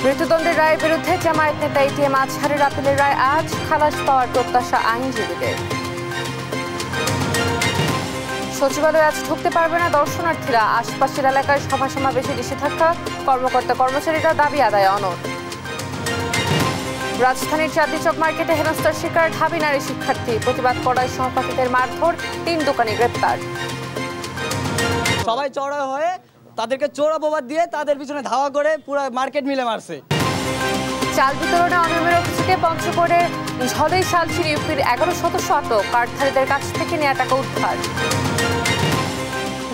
মৃত্যুদণ্ডের রায়ের বিরুদ্ধে জামায়াত নেতা এটিএম আজহারের আপিলের রায় আজ, খালাস পাওয়ার প্রত্যাশা আইনজীবীদের। সচিবালয়ে আজ ঢুকতে পারবে না দর্শনার্থীরা, আশপাশের এলাকায় সভা সমাবেশে নিষেধাজ্ঞা, কর্মকর্তা কর্মচারীরা দাবি আদায় অনড়। রাজধানীর চাঁদনী চক মার্কেটে হেনস্থার শিকার ঢাবি নারী শিক্ষার্থী, প্রতিবাদ করায় সহপাঠীদের মারধর, 3 দোকানি গ্রেপ্তার। সবাই চড়া হয়ে তাদেরকে চোর অপবাদ দিয়ে তাদের পিছনে ধাওয়া করে পুরো মার্কেট মিলে মারছে। চাল বিতরণে অনিয়মের অভিযোগে পঞ্চগড়ের ঝলেই শালচির ইউপির 11 সদস্য আটক, কার্ডধারীদের কাছ থেকে নেওয়া টাকা উদ্ধার।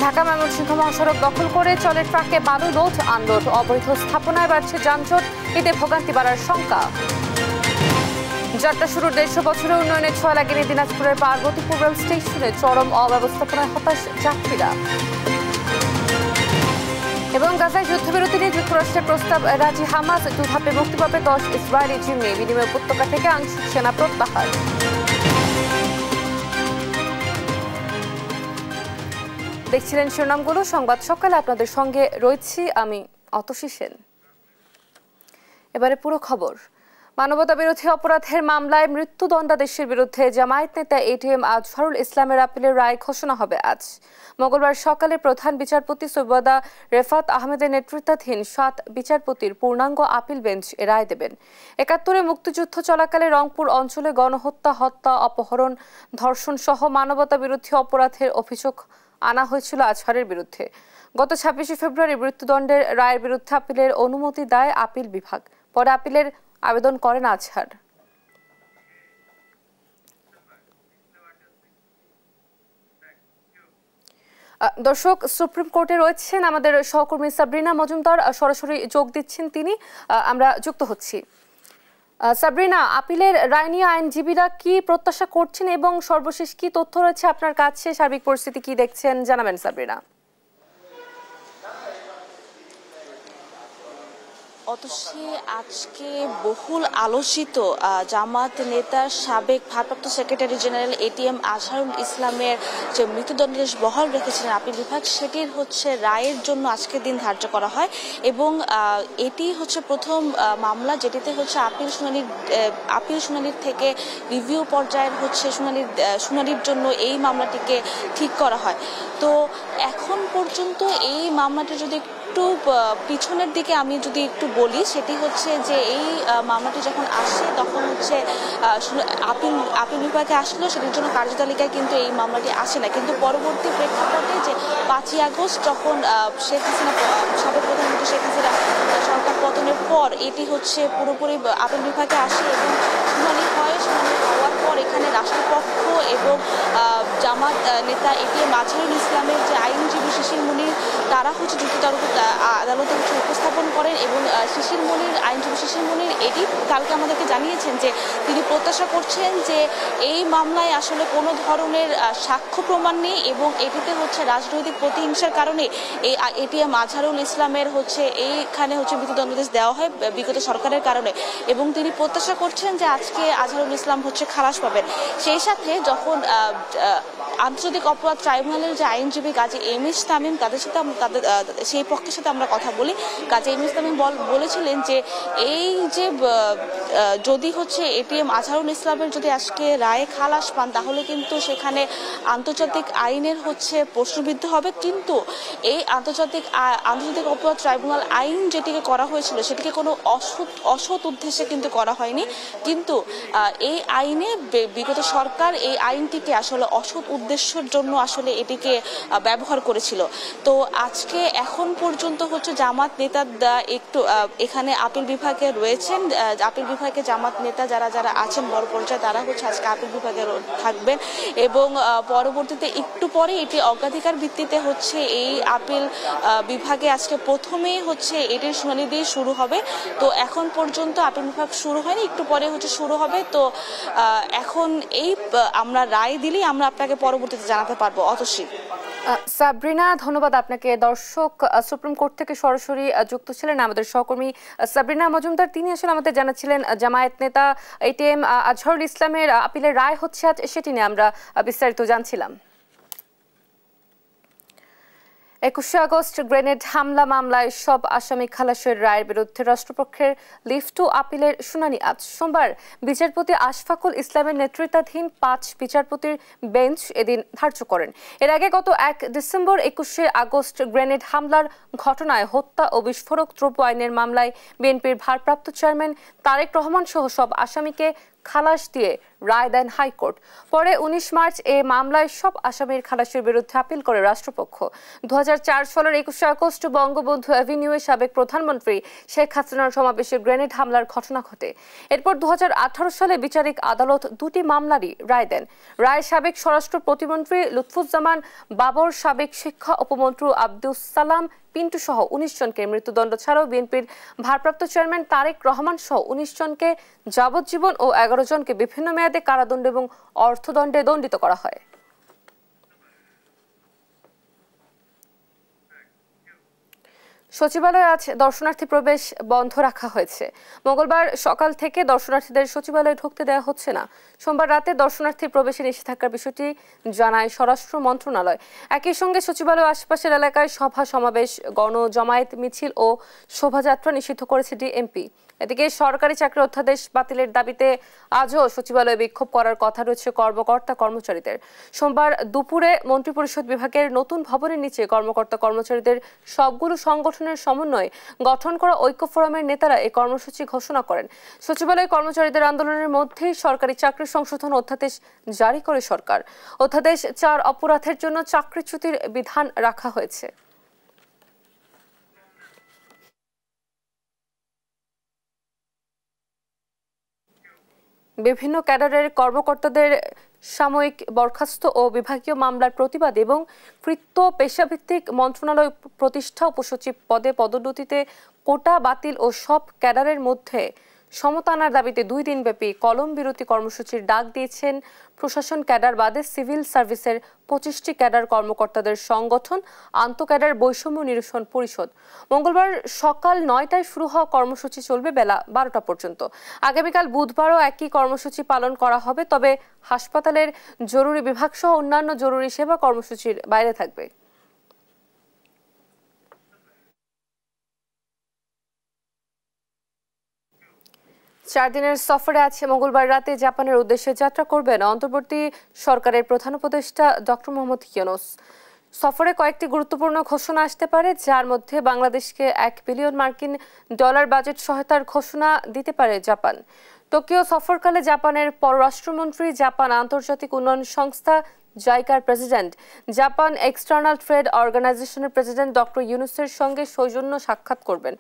ঢাকা ময়মনসিংহ মহাসড়ক দখল করে চলে ট্রাকে বালু লোড আনলোড, অবৈধ স্থাপনায় বাড়ছে যানজট, এতে ভোগান্তি বাড়ার শঙ্কা। যাত্রা শুরুর 150 বছরে উন্নয়নের ছোঁয়া লাগেনি দিনাজপুরের পার্বতীপুর রেল স্টেশনে, চরম অব্যবস্থাপনায় হতাশ যাত্রীরা। এবং গাজায় যুদ্ধবিরতি নিয়ে যুক্তরাষ্ট্রের প্রস্তাব রাজি হামাস, 2 ধাপে মুক্তি পাবে 10 ইসরায়েলি জিম্মি, বিনিময় উপত্যকা থেকে আংশিক সেনা প্রত্যাহার। দেখছিলেন শিরোনামগুলো, সংবাদ সকালে আপনাদের সঙ্গে রয়েছি আমি অতসী সেন। এবারে পুরো খবর। মানবতা বিরোধী অপরাধের মামলায় মৃত্যুদণ্ডাদেশের বিরুদ্ধে জামায়াত নেতা এটিএম আজহারুল ইসলামের আপিলের রায় ঘোষণা হবে আজ। মঙ্গলবার সকালে প্রধান বিচারপতি সৈয়দা রেফাত আহমেদের নেতৃত্বাধীন 7 বিচারপতির পূর্ণাঙ্গ আপিল বেঞ্চ এ রায় দেবেন। 71-এ মুক্তিযুদ্ধ চলাকালে রংপুর অঞ্চলে গণহত্যা, হত্যা, অপহরণ, ধর্ষণ সহ মানবতা বিরোধী অপরাধের অভিযোগ আনা হয়েছিল আজহারের বিরুদ্ধে। গত 26শে ফেব্রুয়ারি মৃত্যুদণ্ডের রায়ের বিরুদ্ধে আপিলের অনুমতি দেয় আপিল বিভাগ। পরে আপিলের আবেদন করেন আজহার। দর্শক, সুপ্রিম কোর্টে রয়েছেন আমাদের সহকর্মী সাবরিনা মজুমদার, সরাসরি যোগ দিচ্ছেন তিনি, আমরা যুক্ত হচ্ছি। সাবরিনা, আপিলের রায় নিয়ে আইনজীবীরা কি প্রত্যাশা করছেন এবং সর্বশেষ কি তথ্য রয়েছে আপনার কাছে, সার্বিক পরিস্থিতি কি দেখছেন জানাবেন সাবরিনা। অতসী, আজকে বহুল আলোচিত জামাত নেতার সাবেক ভারপ্রাপ্ত সেক্রেটারি জেনারেল এটিএম আজহারুল ইসলামের যে মৃত্যুদণ্ডাদেশ বহাল রেখেছিলেন আপিল বিভাগ, সেটির রায়ের জন্য আজকের দিন ধার্য করা হয় এবং এটি প্রথম মামলা যেটিতে আপিল শুনানির থেকে রিভিউ পর্যায়ের শুনানির জন্য এই মামলাটিকে ঠিক করা হয়। তো এখন পর্যন্ত এই মামলাটি যদি একটু পিছনের দিকে আমি যদি একটু বলি, সেটি যে এই মামলাটি যখন আসে তখন আপিল বিভাগে আসলো, সেটির জন্য কার্যতালিকায় কিন্তু এই মামলাটি আসে না। কিন্তু পরবর্তী প্রেক্ষাপটে যে 5ই আগস্ট যখন সাবেক প্রধানমন্ত্রী শেখ হাসিনা সরকার পতনের পর এটি পুরোপুরি আপিল বিভাগে আসে এবং শুনানি হয়। শুনানি হওয়ার পর এখানে রাষ্ট্রপক্ষ এবং জামাত নেতা এটিএম আজহারুল ইসলামের যে আইনজীবী শিশির মুনির, তারা যুক্তিতর্ক আদালতে উপস্থাপন করেন এবং আইনজীবী শিশির মুনির এটি কালকে আমাদেরকে জানিয়েছেন যে তিনি প্রত্যাশা করছেন যে এই মামলায় আসলে কোনো ধরনের সাক্ষ্য প্রমাণ নেই এবং এটিতে রাজনৈতিক প্রতিহিংসার কারণে এই এটিএম আজহারুল ইসলামের এইখানে মৃত্যুদণ্ডাদেশ দেওয়া হয় বিগত সরকারের কারণে, এবং তিনি প্রত্যাশা করছেন যে আজকে আজহারুল ইসলাম খালাস পাবেন। সেই সাথে যখন আন্তর্জাতিক অপরাধ ট্রাইব্যুনালের যে আইনজীবী কাজী এমএস তামিম, তাদের সাথে সেই পক্ষের সাথে আমরা কথা বলি, কাজী এমএস তামিম বলেছিলেন যে এই যে যদি এটিএম আজহারুল ইসলামের যদি আজকে রায়ে খালাস পান তাহলে কিন্তু সেখানে আন্তর্জাতিক আইনের প্রশ্নবিদ্ধ হবে, কিন্তু এই আন্তর্জাতিক অপরাধ ট্রাইব্যুনাল আইন যেটিকে করা হয়েছিল সেটিকে কোনো অসৎ উদ্দেশ্যে কিন্তু করা হয়নি, কিন্তু এই আইনে বিগত সরকার এই আইনটিকে অসৎ উদ্দেশ্যের জন্য এটিকে ব্যবহার করেছিল। তো আজকে এখন পর্যন্ত জামাত নেতা একটু এখানে আপিল বিভাগে রয়েছেন, আপিল বিভাগে জামাত নেতা যারা যারা আছেন বড় পর্যায়ে তারা আজকে আপিল বিভাগে থাকবেন এবং পরবর্তীতে একটু পরে এটি অগ্রাধিকার ভিত্তিতে এই আপিল বিভাগে আজকে প্রথমেই এটির শুনানি দিয়ে শুরু হবে। তো এখন পর্যন্ত আপিল বিভাগ শুরু হয়নি, একটু পরে শুরু হবে। তো এখন এই আমরা রায় দিলেই আমরা আপনাকে পরবর্তীতে জানাতে পারবো। অতসী। সাবরিনা, ধন্যবাদ আপনাকে। দর্শক, সুপ্রিম কোর্ট থেকে সরাসরি যুক্ত ছিলেন আমাদের সহকর্মী সাবরিনা মজুমদার, তিনি আমাদের জানাচ্ছিলেন জামায়াত নেতা এটিএম আজহারুল ইসলামের আপিলের রায় আজ, সেটি নিয়ে আমরা বিস্তারিত জানছিলাম। 21 আগস্ট গ্রেনেড হামলা মামলায় সব আসামি খালাসের রায়ের বিরুদ্ধে রাষ্ট্রপক্ষের লিভ টু আপিলের শুনানি আজ সোমবার বিচারপতি আশফাকুল ইসলামের নেতৃত্বাধীন 5 বিচারপতির বেঞ্চ এদিন ধার্য করেন। এর আগে গত 1 ডিসেম্বর 21 আগস্ট গ্রেনেড হামলার ঘটনায় হত্যা ও বিস্ফোরক দ্রব্য আইনের মামলায় বিএনপির ভারপ্রাপ্ত চেয়ারম্যান তারেক রহমান সহ সব আসামিকে খালাস দিয়ে রায় দেন হাইকোর্ট। পরে 19 মার্চ এ মামলায় সব আসামির খালাসের বিরুদ্ধে আপিল করে রাষ্ট্রপক্ষ। 2004 সালের 21 আগস্ট বঙ্গবন্ধু অ্যাভিনিউয়ে সাবেক প্রধানমন্ত্রী শেখ হাসিনার সমাবেশে গ্রেনেড হামলার ঘটনা ঘটে। এরপর 2018 সালে বিচারিক আদালত দুটি মামলারই রায় দেন। রায় সাবেক স্বরাষ্ট্র প্রতিমন্ত্রী লুৎফুজ্জামান বাবর, সাবেক শিক্ষা উপমন্ত্রী আব্দুস সালাম পিন্টু সহ 19 জনকে মৃত্যুদণ্ড ছাড়াও বিএনপির ভারপ্রাপ্ত চেয়ারম্যান তারেক রহমান সহ 19 জনকে যাবজ্জীবন ও 11 জনকে বিভিন্ন মেয়াদে কারাদণ্ড এবং অর্থদণ্ডে দণ্ডিত করা হয়। সচিবালয়ে আজ দর্শনার্থী প্রবেশ বন্ধ রাখা হয়েছে। মঙ্গলবার সকাল থেকে দর্শনার্থীদের সচিবালয়ে ঢুকতে দেওয়া হচ্ছে না। সোমবার রাতে দর্শনার্থী প্রবেশে নিষেধাজ্ঞার বিষয়টি জানায় স্বরাষ্ট্র মন্ত্রণালয়। একই সঙ্গে সচিবালয় আশপাশের এলাকায় সভা সমাবেশ, গণজমায়েত, মিছিল ও শোভাযাত্রা নিষিদ্ধ করেছে ডিএমপি। এদিকে সরকারি চাকরি অধ্যাদেশ বাতিলের দাবিতে আজও সচিবালয়ে বিক্ষোভ করার কথা রয়েছে কর্মকর্তা কর্মচারীদের। সোমবার দুপুরে মন্ত্রিপরিষদ বিভাগের নতুন ভবনের নিচে কর্মকর্তা কর্মচারীদের সবগুলো সংগঠনের সমন্বয়ে গঠন করা ঐক্য ফোরামের নেতারা এই কর্মসূচি ঘোষণা করেন। সচিবালয় কর্মচারীদের আন্দোলনের মধ্যেই সরকারি চাকরি সংশোধন অধ্যাদেশ জারি করে সরকার। অধ্যাদেশ 4 অপরাধের জন্য চাকরিচ্যুতির বিধান রাখা হয়েছে। বিভিন্ন ক্যাডারের কর্মকর্তাদের সাময়িক বরখাস্ত ও বিভাগীয় মামলার প্রতিবাদ এবং কৃত্য পেশাভিত্তিক মন্ত্রণালয় প্রতিষ্ঠা উপসচিব পদে পদোন্নতিতে কোটা বাতিল ও সব ক্যাডারের মধ্যে সমতা আনার দাবিতে 2 দিনব্যাপী কলম বিরতি কর্মসূচির ডাক দিয়েছেন প্রশাসন ক্যাডার বাদে সিভিল সার্ভিসের 25টি ক্যাডার কর্মকর্তাদের সংগঠন আন্তঃ ক্যাডার বৈষম্য নিরসন পরিষদ। মঙ্গলবার সকাল 9টায় শুরু হওয়া কর্মসূচি চলবে বেলা 12টা পর্যন্ত। আগামীকাল বুধবারও একই কর্মসূচি পালন করা হবে, তবে হাসপাতালের জরুরি বিভাগ সহ অন্যান্য জরুরি সেবা কর্মসূচির বাইরে থাকবে। চার দিনের সফরে আছে মঙ্গলবার রাতে জাপানের উদ্দেশ্যে যাত্রা করবেন অন্তর্বর্তী সরকারের প্রধান উপদেষ্টা ডক্টর মোহাম্মদ ইউনূস। সফরে কয়েকটি গুরুত্বপূর্ণ ঘোষণা আসতে পারে, যার মধ্যে বাংলাদেশকে $1 বিলিয়ন মার্কিন বাজেট সহায়তার ঘোষণা দিতে পারে জাপান। টোকিও সফরকালে জাপানের পররাষ্ট্রমন্ত্রী, জাপান আন্তর্জাতিক উন্নয়ন সংস্থা জাইকার প্রেসিডেন্ট, জাপান এক্সটার্নাল ট্রেড অর্গানাইজেশনের প্রেসিডেন্ট ডক্টর ইউনূসের সঙ্গে সৌজন্য সাক্ষাৎ করবেন।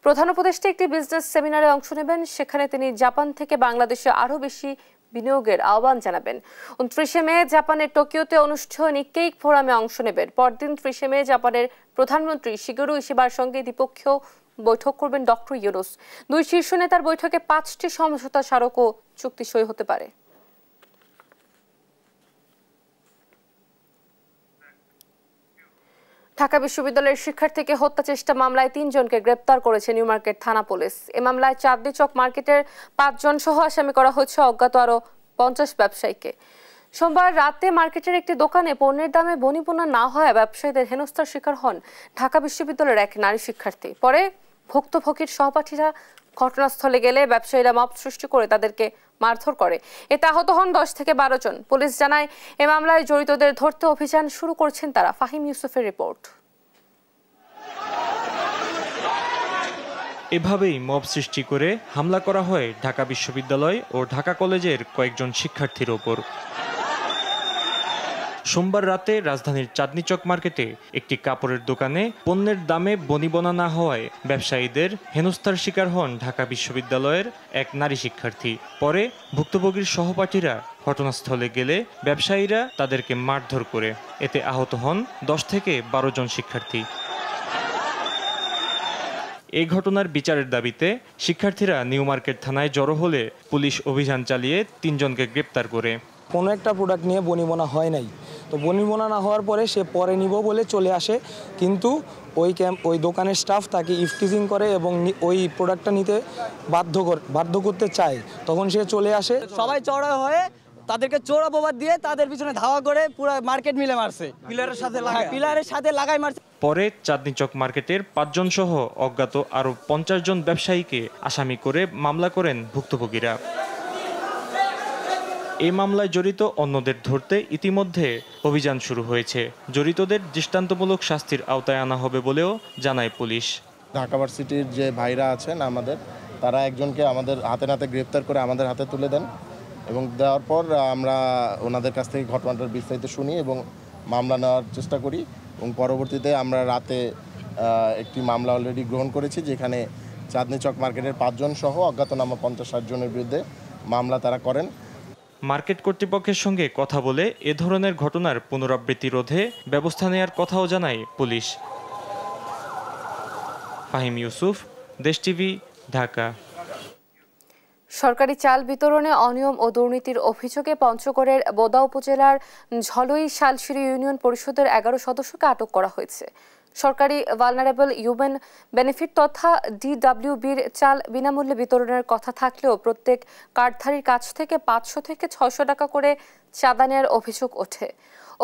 প্রধান উপদেষ্টা একটি বিজনেস সেমিনারে অংশ নেবেন। সেখানে তিনি জাপান থেকে বাংলাদেশে আরও বেশি বিনিয়োগের আহ্বান জানাবেন। 29 মে জাপানের টোকিওতে অনুষ্ঠেয় নিক্কেই ফোরামে অংশ নেবেন। পরদিন 30 মে জাপানের প্রধানমন্ত্রী শিগেরু ইশিবার সঙ্গে দ্বিপক্ষীয় বৈঠক করবেন ডক্টর ইউনূস। 2 শীর্ষ নেতার বৈঠকে 5টি সমঝোতা স্মারক ও চুক্তি সই হতে পারে। ঢাকা বিশ্ববিদ্যালয়ের শিক্ষার্থীকে হত্যা চেষ্টা মামলায় 3 জনকে গ্রেপ্তার করেছে নিউ মার্কেট থানা পুলিশ। এ মামলায় চাঁদনী চক মার্কেটের 5 জন সহ আসামি করা হয়েছে অজ্ঞাত আরও 50 ব্যবসায়ীকে। সোমবার রাতে মার্কেটের একটি দোকানে পণ্যের দামে বনিবনা না হয় ব্যবসায়ীদের হেনস্থার শিকার হন ঢাকা বিশ্ববিদ্যালয়ের এক নারী শিক্ষার্থী। পরে ভুক্তভোগীর সহপাঠীরা ঘটনাস্থলে গেলে ব্যবসায়ীরা মব সৃষ্টি করে তাদেরকে মারধর করে। এতে আহত হন 10 থেকে 12 জন। পুলিশ জানায় এ মামলায় জড়িতদের ধরতে অভিযান শুরু করছেন তারা। ফাহিম ইউসুফের রিপোর্ট। এভাবেই মব সৃষ্টি করে হামলা করা হয় ঢাকা বিশ্ববিদ্যালয় ও ঢাকা কলেজের কয়েকজন শিক্ষার্থীর ওপর। সোমবার রাতে রাজধানীর চাঁদনী চক মার্কেটে একটি কাপড়ের দোকানে পণ্যের দামে বনিবনা না হওয়ায় ব্যবসায়ীদের হেনস্থার শিকার হন ঢাকা বিশ্ববিদ্যালয়ের এক নারী শিক্ষার্থী। পরে ভুক্তভোগীর সহপাঠীরা ঘটনাস্থলে গেলে ব্যবসায়ীরা তাদেরকে মারধর করে। এতে আহত হন 10 থেকে 12 জন শিক্ষার্থী। এই ঘটনার বিচারের দাবিতে শিক্ষার্থীরা নিউ মার্কেট থানায় জড়ো হলে পুলিশ অভিযান চালিয়ে 3 জনকে গ্রেপ্তার করে। কোনো একটা প্রোডাক্ট নিয়ে বনিবনা হয় নাই, তো বনিবনা না হওয়ার পরে সে পরে নিব বলে চলে আসে, কিন্তু ওই দোকানের স্টাফ তাকে ইফটিজিং করে এবং ওই প্রোডাক্টটা নিতে বাধ্য করতে চায়। তখন সে চলে আসে। সবাই চড়া হয়ে তাদেরকে চোর অপবাদ দিয়ে তাদের পিছনে ধাওয়া করে পুরো মার্কেট মিলে মারছে, পিলারের সাথে লাগাই মারছে। পরে চাঁদনী চক মার্কেটের 5 জন সহ অজ্ঞাত আরও 50 জন ব্যবসায়ীকে আসামি করে মামলা করেন ভুক্তভোগীরা। এই মামলায় জড়িত অন্যদের ধরতে ইতিমধ্যে অভিযান শুরু হয়েছে। জড়িতদের দৃষ্টান্তমূলক শাস্তির আওতায় আনা হবে বলেও জানায় পুলিশ। ঢাকা ভার্সিটির যে ভাইরা আছেন আমাদের, তারা একজনকে আমাদের হাতে নাতে গ্রেপ্তার করে আমাদের হাতে তুলে দেন এবং দেওয়ার পর আমরা ওনাদের কাছ থেকে ঘটনাটার বিস্তারিত শুনি এবং মামলা নেওয়ার চেষ্টা করি এবং পরবর্তীতে আমরা রাতে একটি মামলা অলরেডি গ্রহণ করেছি, যেখানে চাঁদনী চক মার্কেটের 5 জন সহ অজ্ঞাতনামা 50-60 জনের বিরুদ্ধে মামলা তারা করেন। মার্কেট কর্তৃপক্ষের সঙ্গে কথা বলে এ ধরনের ঘটনার পুনরাবৃত্তি রোধে ব্যবস্থা নেওয়ার কথাও জানায় পুলিশ। ফাহিম ইউসুফ, দেশ টিভি, ঢাকা। সরকারি চাল বিতরণে অনিয়ম ও দুর্নীতির অভিযোগে পঞ্চগড়ের বোদা উপজেলার ঝলই শালশিরি ইউনিয়ন পরিষদের 11 সদস্যকে আটক করা হয়েছে। সরকারি ভালনারেবল হিউম্যান বেনিফিট তথা DWBর চাল বিনামূল্যে বিতরণের কথা থাকলেও প্রত্যেক কার্ডধারীর কাছ থেকে 500 থেকে 600 টাকা করে চাঁদা নেওয়ার অভিযোগ ওঠে।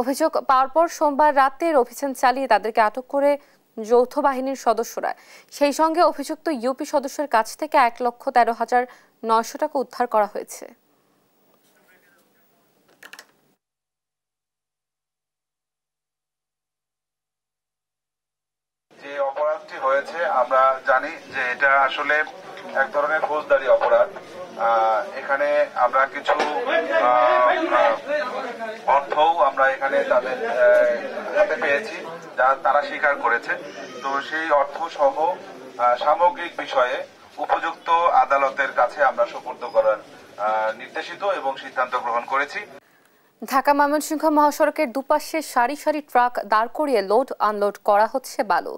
অভিযোগ পাওয়ার পর সোমবার রাতের অভিযান চালিয়ে তাদেরকে আটক করে যৌথ বাহিনীর সদস্যরা। সেই সঙ্গে অভিযুক্ত ইউপি সদস্যের কাছ থেকে 1,13,900 টাকা উদ্ধার করা হয়েছে। যে অপরাধটি হয়েছে আমরা জানি যে এটা আসলে এক ধরনের ফৌজদারি অপরাধ। এখানে আমরা কিছু অর্থও আমরা এখানে তাদের হাতে পেয়েছি, যা তারা স্বীকার করেছে। তো সেই অর্থ সহ সামগ্রিক বিষয়ে উপযুক্ত আদালতের কাছে আমরা সুপর্দ করার নির্দেশিত এবং সিদ্ধান্ত গ্রহণ করেছি। ঢাকা ময়মনসিংহ মহাসড়কের দুপাশে সারি সারি ট্রাক দাঁড় করিয়ে লোড আনলোড করা হচ্ছে বালু।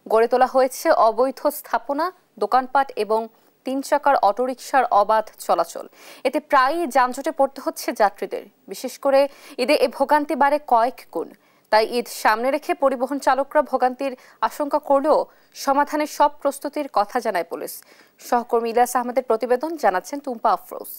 গড়ে তোলা হয়েছে অবৈধ স্থাপনা, দোকানপাট এবং 3 চাকার অটোরিকশার অবাধ চলাচল। এতে প্রায়ই যানজটে পড়তে হচ্ছে যাত্রীদের। বিশেষ করে ঈদে এ ভোগান্তি বাড়ে কয়েক গুণ। তাই ঈদ সামনে রেখে পরিবহন চালকরা ভোগান্তির আশঙ্কা করলেও সমাধানের সব প্রস্তুতির কথা জানায় পুলিশ। সহকর্মী ইলিয়াস আহমেদের প্রতিবেদন, জানাচ্ছেন টুম্পা আফরোজ।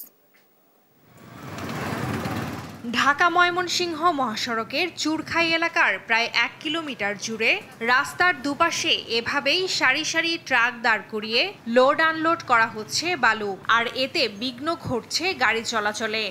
ঢাকা ময়মনসিংহ মহাসড়কের চুরখাই এলাকার প্রায় 1 কিলোমিটার জুড়ে রাস্তার দুপাশে এভাবেই সারি সারি ট্রাক দাঁড় করিয়ে লোড আনলোড করা হচ্ছে বালু, আর এতে বিঘ্ন ঘটছে গাড়ি চলাচলে।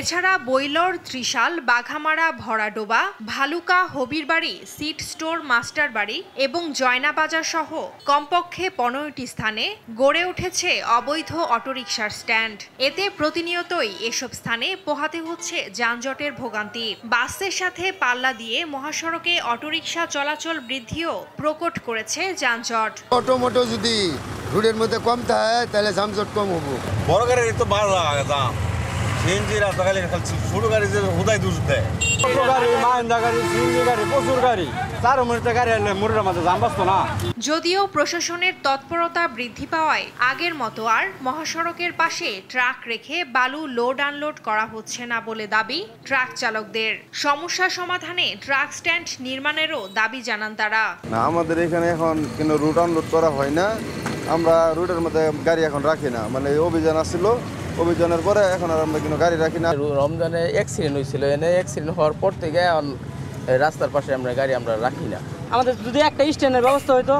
এছাড়া বৈলর, Trishal, বাঘামারা, Bharadoba, Bhaluka, Habirbari, seat store, master বাড়ি এবং জয়নাবাজার সহ কমপক্ষে 15টি স্থানে গড়ে উঠেছে অবৈধ অটোরিকশার স্ট্যান্ড। এতে প্রতিনিয়তই এসব স্থানে পোহাতে হচ্ছে যানজটের ভোগান্তি। বাসের সাথে পাল্লা দিয়ে মহাসড়কে অটোরিকশা চলাচল বৃদ্ধিও প্রকট করেছে যানজট। অটোমোটো যদি রোডের মধ্যে কম থাকে তাহলে যানজট কম হবে। বড় গাড়ির তো ভালো লাগে দাম, সিএনজি রাস্তা খালি ছোট গাড়ি যে হুদাই দূর দেয়। ছোট গাড়ি, মাহিন্দা গাড়ি, সিএনজি গাড়ি, প্রচুর গাড়ি, 4 মিনিটে গাড়ি এলে মোড়ের মধ্যে জাম বাঁচতো না। যদিও প্রশাসনের তৎপরতা বৃদ্ধি পাওয়ায় আগের মতো আর মহাসড়কের পাশে ট্রাক রেখে বালু লোড আনলোড করা হচ্ছে না বলে দাবি ট্রাক চালকদের। সমস্যা সমাধানে ট্রাক স্ট্যান্ড নির্মাণেরও দাবি জানান তারা। না, আমাদের এখানে এখন কিন্তু রুট আনলোড করা হয় না, আমরা রুটের মধ্যে গাড়ি এখন রাখি না। মানে অভিযান আসছিল, অভিযানের পরে এখন আর আমরা কিন্তু গাড়ি রাখি না। রমজানে অ্যাক্সিডেন্ট হয়েছিল, এনে অ্যাক্সিডেন্ট হওয়ার পর থেকে রাস্তার পাশে আমরা গাড়ি আমরা রাখি না। আমাদের যদি একটা স্ট্যান্ডের ব্যবস্থা হইতো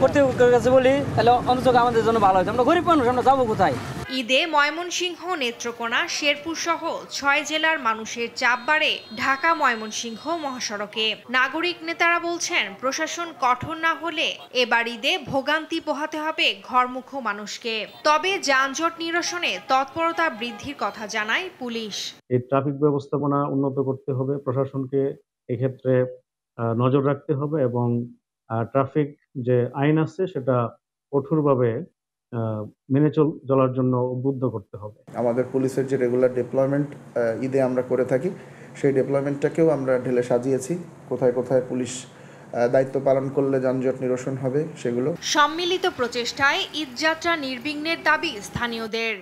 কর্তৃপক্ষের কাছে বলি, তাহলে অন্তত আমাদের জন্য ভালো হতো। আমরা গরিব মানুষ, আমরা যাবো কোথায়? ঈদে ময়মনসিংহ, নেত্রকোনা, শেরপুর সহ 6 জেলার মানুষের চাপ বাড়ে ঢাকা ময়মনসিংহ মহাসড়কে। নাগরিক নেতারা বলছেন, প্রশাসন কঠোর না হলে এবার ঈদে ভোগান্তি পোহাতে হবে ঘরমুখো মানুষকে। তবে যানজট নিরসনে তৎপরতা বৃদ্ধির কথা জানায় পুলিশ। এই ট্রাফিক ব্যবস্থাপনা উন্নত করতে হবে, প্রশাসনকে এক্ষেত্রে নজর রাখতে হবে এবং ট্রাফিক যে আইন আছে সেটা কঠোরভাবে মেনে চলার জন্য উদ্বুদ্ধ করতে হবে। আমাদের পুলিশের যে রেগুলার ডিপ্লয়মেন্ট ঈদে আমরা করে থাকি, সেই ডিপ্লয়মেন্টটাকেও আমরা ঢেলে সাজিয়েছি। কোথায় কোথায় পুলিশ দায়িত্ব পালন করলে যানজট নিরসন হবে সেগুলো। সম্মিলিত প্রচেষ্টায় ঈদযাত্রা নির্বিঘ্নের দাবি স্থানীয়দের।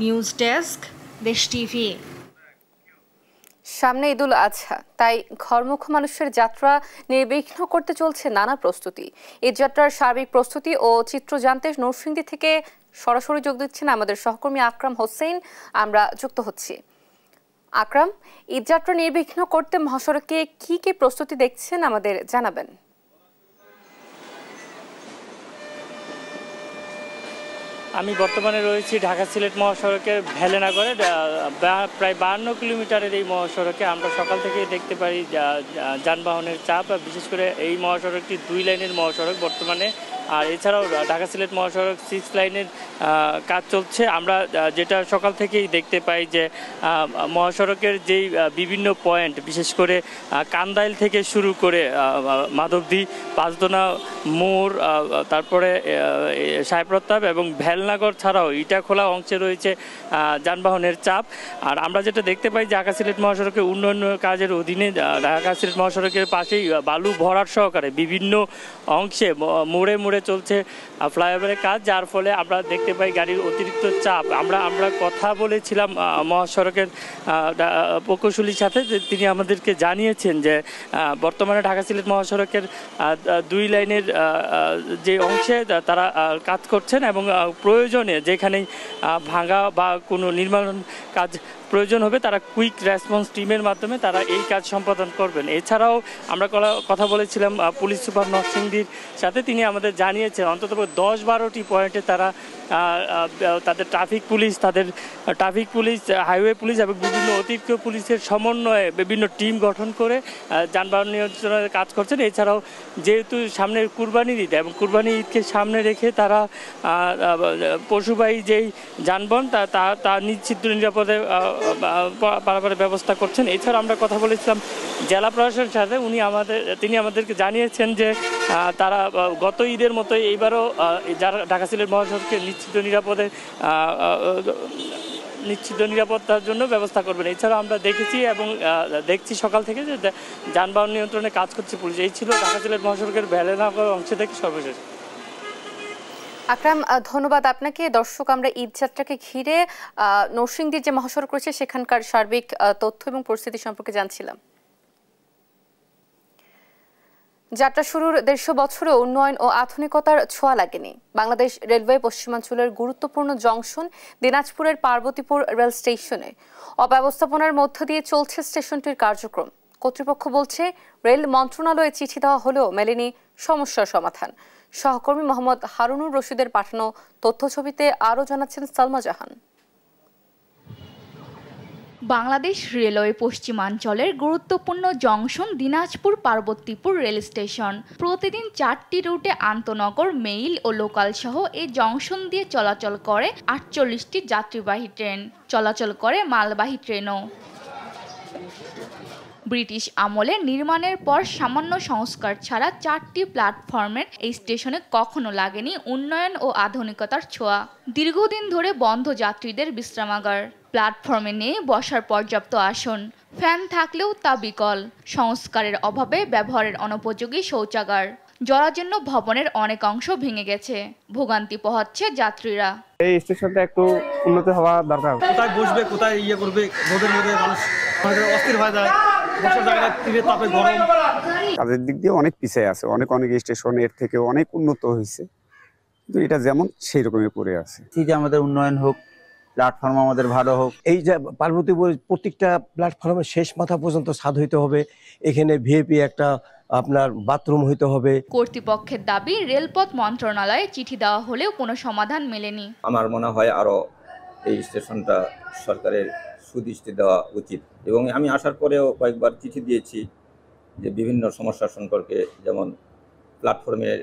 নিউজ ডেস্ক, দেশ টিভি। সামনে ঈদুল আজহা, তাই ঘরমুখো মানুষের যাত্রা নির্বিঘ্ন করতে চলছে নানা প্রস্তুতি। ঈদ যাত্রার সার্বিক প্রস্তুতি ও চিত্র জানতে নরসিংদী থেকে সরাসরি যোগ দিচ্ছেন আমাদের সহকর্মী আকরাম হোসেন। আমরা যুক্ত হচ্ছি। আকরাম, ঈদযাত্রা নির্বিঘ্ন করতে মহাসড়কে কি কি প্রস্তুতি দেখছেন আমাদের জানাবেন। আমি বর্তমানে রয়েছি ঢাকা সিলেট মহাসড়কের ভেলেনাগড়ে। প্রায় 52 কিলোমিটারের এই মহাসড়কে আমরা সকাল থেকেই দেখতে পারি যানবাহনের চাপ। বিশেষ করে এই মহাসড়কটি 2 লাইনের মহাসড়ক বর্তমানে, আর এছাড়াও ঢাকা সিলেট মহাসড়ক 6 লাইনের কাজ চলছে। আমরা যেটা সকাল থেকেই দেখতে পাই যে মহাসড়কের যেই বিভিন্ন পয়েন্ট, বিশেষ করে কান্দাইল থেকে শুরু করে মাধবদী, পাঁচদোনা মোড়, তারপরে সাহেবপ্রতাপ এবং ভেলনাগড় ছাড়াও ইটাখোলা অংশে রয়েছে যানবাহনের চাপ। আর আমরা যেটা দেখতে পাই ঢাকা সিলেট মহাসড়কের উন্নয়ন কাজের অধীনে ঢাকা সিলেট মহাসড়কের পাশেই বালু ভরাট সহকারে বিভিন্ন অংশে মোড়ে মোড়ে চলছে ফ্লাইওভারের কাজ, যার ফলে আমরা দেখতে পাই গাড়ির অতিরিক্ত চাপ। আমরা কথা বলেছিলাম মহাসড়কের প্রকৌশলীর সাথে, তিনি আমাদেরকে জানিয়েছেন যে বর্তমানে ঢাকা সিলেট মহাসড়কের 2 লাইনের যে অংশে তারা কাজ করছেন এবং প্রয়োজনে যেখানেই ভাঙা বা কোনো নির্মাণ কাজ প্রয়োজন হবে তারা কুইক রেসপন্স টিমের মাধ্যমে তারা এই কাজ সম্পাদন করবেন। এছাড়াও আমরা কথা বলেছিলাম পুলিশ সুপার নরসিংদীর সাথে, তিনি আমাদের জানিয়েছেন অন্তত 10-12টি পয়েন্টে তারা তাদের ট্রাফিক পুলিশ, হাইওয়ে পুলিশ এবং বিভিন্ন অতিরিক্ত পুলিশের সমন্বয়ে বিভিন্ন টিম গঠন করে যানবাহন নিয়ন্ত্রণের কাজ করছেন। এছাড়াও যেহেতু সামনে কুরবানি ঈদ এবং কুরবানি ঈদকে সামনে রেখে তারা পশুবাহী যেই যানবাহন তা নিশ্চিত নিরাপদে পারাপারের ব্যবস্থা করছেন। এছাড়া আমরা কথা বলেছিলাম জেলা প্রশাসনের সাথে, তিনি আমাদেরকে জানিয়েছেন যে তারা গত ঈদের মতো এইবারও যারা ঢাকা সিলেট মহাসড়কে নিশ্চিত নিরাপত্তার জন্য ব্যবস্থা করবেন। এছাড়াও আমরা দেখেছি এবং দেখছি সকাল থেকে যে যানবাহন নিয়ন্ত্রণে কাজ করছে পুলিশ। এই ছিল ঢাকা সিলেট মহাসড়কের ভেলেনাগড় অংশ থেকে সর্বশেষ। আকরাম, ধন্যবাদ আপনাকে। দর্শক, আমরা ঈদযাত্রাকে ঘিরে নরসিংদীর যে মহাসড়ক রয়েছে সেখানকার সার্বিক তথ্য এবং পরিস্থিতি সম্পর্কে জানছিলাম। যাত্রা শুরুর 150 বছরে উন্নয়ন ও আধুনিকতার ছোঁয়া লাগেনি। বাংলাদেশ রেলওয়ে পশ্চিমাঞ্চলের গুরুত্বপূর্ণ জংশন দিনাজপুরের পার্বতীপুর রেল স্টেশনে অব্যবস্থাপনার মধ্য দিয়ে চলছে স্টেশনটির কার্যক্রম। কর্তৃপক্ষ বলছে রেল মন্ত্রণালয়ে চিঠি দেওয়া হলেও মেলেনি সমস্যার সমাধান। সহকর্মী মোহাম্মদ হারুনুর রশিদের পাঠানো তথ্যছবিতে আরও জানাচ্ছেন সালমা জাহান। বাংলাদেশ রেলওয়ে পশ্চিমাঞ্চলের গুরুত্বপূর্ণ junction Dinajpur Parbatipur rail station. প্রতিদিন 4টি রুটে আন্তনগর, মেইল ও লোকাল সহ এই জংশন দিয়ে চলাচল করে 48টি যাত্রীবাহী ট্রেন। চলাচল করে মালবাহী ট্রেনও। ব্রিটিশ আমলে নির্মাণের পর সামান্য সংস্কার ছাড়া 4টি প্ল্যাটফর্মের এই স্টেশনে কখনো লাগেনি উন্নয়ন ও আধুনিকতার ছোঁয়া। দীর্ঘদিন ধরে বন্ধ যাত্রীদের বিশ্রামাগার, প্ল্যাটফর্মে নেই বসার পর্যাপ্ত আসন, ফ্যান থাকলেও তা বিকল, সংস্কারের অভাবে ব্যবহারের অনুপযোগী শৌচাগার, জরাজীর্ণ ভবনের অনেক অংশ ভেঙে গেছে। ভোগান্তি পোহাচ্ছে যাত্রীরা। এই স্টেশনটা একটু উন্নত হওয়া দরকার। কোথায় বসবে, কোথায় করবে, রোদের মধ্যে মানুষ অস্থির হয়ে যায়। কাজের দিক দিয়ে অনেক পিছিয়ে আছে, অনেক স্টেশন এর থেকে অনেক উন্নত হয়েছে, কিন্তু এটা যেমন সেই রকমই পড়ে আছে। ঠিক আমাদের উন্নয়ন হোক, প্ল্যাটফর্ম আমাদের ভালো হোক। এই যে পার্বতীপুর প্রত্যেকটা প্ল্যাটফর্মের শেষ মাথা পর্যন্ত ছাদ হইতে হবে, এখানে ভিআইপি একটা আপনার বাথরুম হইতে হবে। কর্তৃপক্ষের দাবি রেলপথ মন্ত্রণালয়ে চিঠি দেওয়া হলেও কোনো সমাধান মেলেনি। আমার মনে হয় আরো এই স্টেশনটা সরকারের সুদৃষ্টি দেওয়া উচিত, এবং আমি আসার পরেও কয়েকবার চিঠি দিয়েছি যে বিভিন্ন সমস্যা সম্পর্কে, যেমন প্ল্যাটফর্মের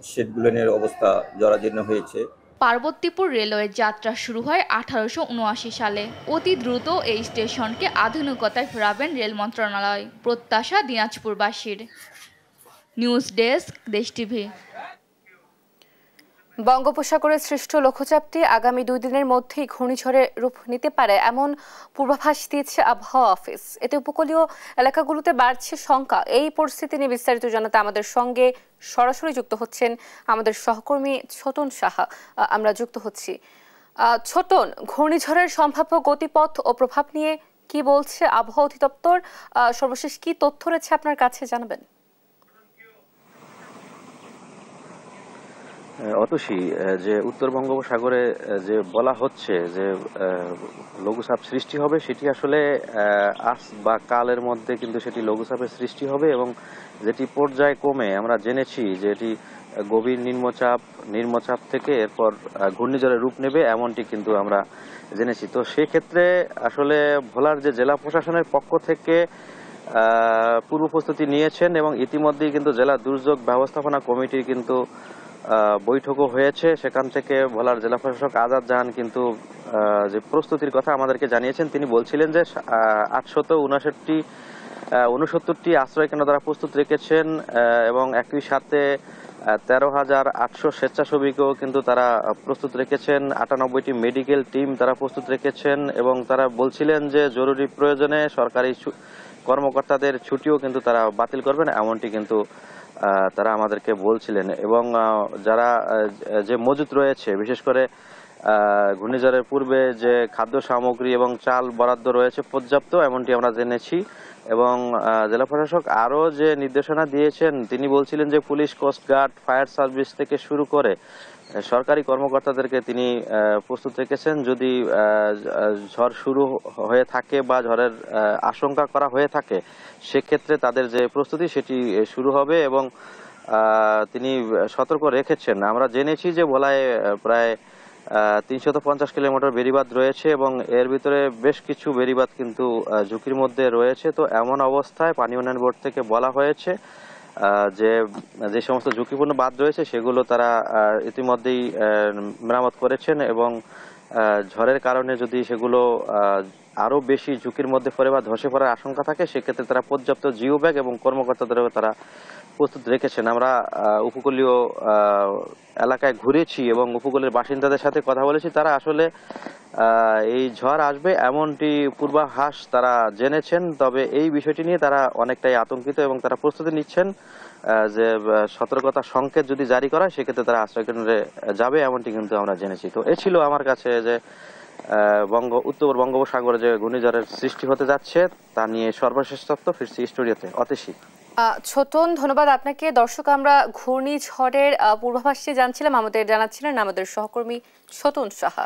শেডগুলোর অবস্থা জরাজীর্ণ হয়েছে। পার্বতীপুর রেলওয়ে যাত্রা শুরু হয় 1879 সালে। অতি দ্রুত এই স্টেশনকে আধুনিকতায় ফেরাবেন রেল মন্ত্রণালয়, প্রত্যাশা দিনাজপুরবাসীর। নিউজ ডেস্ক, দেশ টিভি। বঙ্গোপসাগরে সৃষ্ট লঘুচাপটি আগামী 2 দিনের মধ্যেই ঘূর্ণিঝড়ের রূপ নিতে পারে এমন পূর্বাভাস দিয়েছে আবহাওয়া অফিস। এতে উপকূলীয় এলাকাগুলোতে বাড়ছে শঙ্কা। এই পরিস্থিতি নিয়ে বিস্তারিত জানাতে আমাদের সঙ্গে সরাসরি যুক্ত হচ্ছেন আমাদের সহকর্মী ছোটন সাহা। আমরা যুক্ত হচ্ছি। ছোটন, ঘূর্ণিঝড়ের সম্ভাব্য গতিপথ ও প্রভাব নিয়ে কি বলছে আবহাওয়া অধিদপ্তর? সর্বশেষ কি তথ্য রয়েছে আপনার কাছে, জানাবেন? অতসী, যে উত্তর বঙ্গোপসাগরে যে বলা হচ্ছে যে লঘুচাপ সৃষ্টি হবে, সেটি আসলে আজ বা কালের মধ্যে কিন্তু সেটি লঘুচাপের সৃষ্টি হবে এবং যেটি পর্যায় কমে আমরা জেনেছি যে এটি গভীর নিম্নচাপ থেকে এরপর ঘূর্ণিঝড়ের রূপ নেবে, এমনটি কিন্তু আমরা জেনেছি। তো সেক্ষেত্রে আসলে ভোলার যে জেলা প্রশাসনের পক্ষ থেকে পূর্ব প্রস্তুতি নিয়েছেন এবং ইতিমধ্যেই কিন্তু জেলা দুর্যোগ ব্যবস্থাপনা কমিটির কিন্তু বৈঠকও হয়েছে। সেখান থেকে ভোলার জেলা প্রশাসক আজাদ জাহান কিন্তু যে প্রস্তুতির কথা আমাদেরকে জানিয়েছেন, তিনি বলছিলেন যে 869টি আশ্রয় কেন্দ্র তারা প্রস্তুত রেখেছেন এবং একই সাথে 13,800 স্বেচ্ছাসেবীকেও কিন্তু তারা প্রস্তুত রেখেছেন, 98টি মেডিকেল টিম তারা প্রস্তুত রেখেছেন এবং তারা বলছিলেন যে জরুরি প্রয়োজনে সরকারি কর্মকর্তাদের ছুটিও কিন্তু তারা বাতিল করবেন, এমনটি কিন্তু তারা আমাদেরকে বলছিলেন। এবং যারা যে মজুত রয়েছে, বিশেষ করে ঘূর্ণিঝড়ের পূর্বে যে খাদ্য সামগ্রী এবং চাল বরাদ্দ রয়েছে পর্যাপ্ত, এমনটি আমরা জেনেছি। এবং জেলা প্রশাসক আরও যে নির্দেশনা দিয়েছেন, তিনি বলছিলেন যে পুলিশ, কোস্টগার্ড, ফায়ার সার্ভিস থেকে শুরু করে সরকারি কর্মকর্তাদেরকে তিনি প্রস্তুত রেখেছেন। যদি ঝড় শুরু হয়ে থাকে বা ঝড়ের আশঙ্কা করা হয়ে থাকে, সেক্ষেত্রে তাদের যে প্রস্তুতি সেটি শুরু হবে এবং তিনি সতর্ক রেখেছেন। আমরা জেনেছি যে ভোলায় প্রায় 350 কিলোমিটার বেড়িবাঁধ রয়েছে এবং এর ভিতরে বেশ কিছু বেড়িবাঁধ কিন্তু ঝুঁকির মধ্যে রয়েছে। তো এমন অবস্থায় পানি উন্নয়ন বোর্ড থেকে বলা হয়েছে যে সমস্ত ঝুঁকিপূর্ণ বাঁধ রয়েছে সেগুলো তারা ইতিমধ্যেই মেরামত করেছেন এবং ঝড়ের কারণে যদি সেগুলো আরও বেশি ঝুঁকির মধ্যে পড়ে বা ধসে পড়ার আশঙ্কা থাকে, সেক্ষেত্রে তারা পর্যাপ্ত জিও ব্যাগ এবং কর্মকর্তাদেরও তারা প্রস্তুত রেখেছেন। আমরা উপকূলীয় এলাকায় ঘুরেছি এবং উপকূলের বাসিন্দাদের সাথে কথা বলেছি, তারা আসলে এই ঝড় আসবে এমনটি পূর্বাভাস তারা জেনেছেন, তবে এই বিষয়টি নিয়ে তারা অনেকটাই আতঙ্কিত এবং তারা প্রস্তুতি নিচ্ছেন যে সতর্কতা সংকেত যদি জারি করা হয় সেক্ষেত্রে তারা আশ্রয়কেন্দ্রে যাবে, এমনটি কিন্তু আমরা জেনেছি। তো এ ছিল আমার কাছে যে উত্তর বঙ্গোপসাগরে যে ঘূর্ণিঝড়ের সৃষ্টি হতে যাচ্ছে তা নিয়ে সর্বশেষ তথ্য। ফিরছি স্টুডিওতে। অতসী। ছোটন, ধন্যবাদ আপনাকে। দর্শক, আমরা ঘূর্ণিঝড়ের পূর্বাভাসটি জানছিলাম, আমাদের জানাচ্ছিলেন আমাদের সহকর্মী ছোটন সাহা।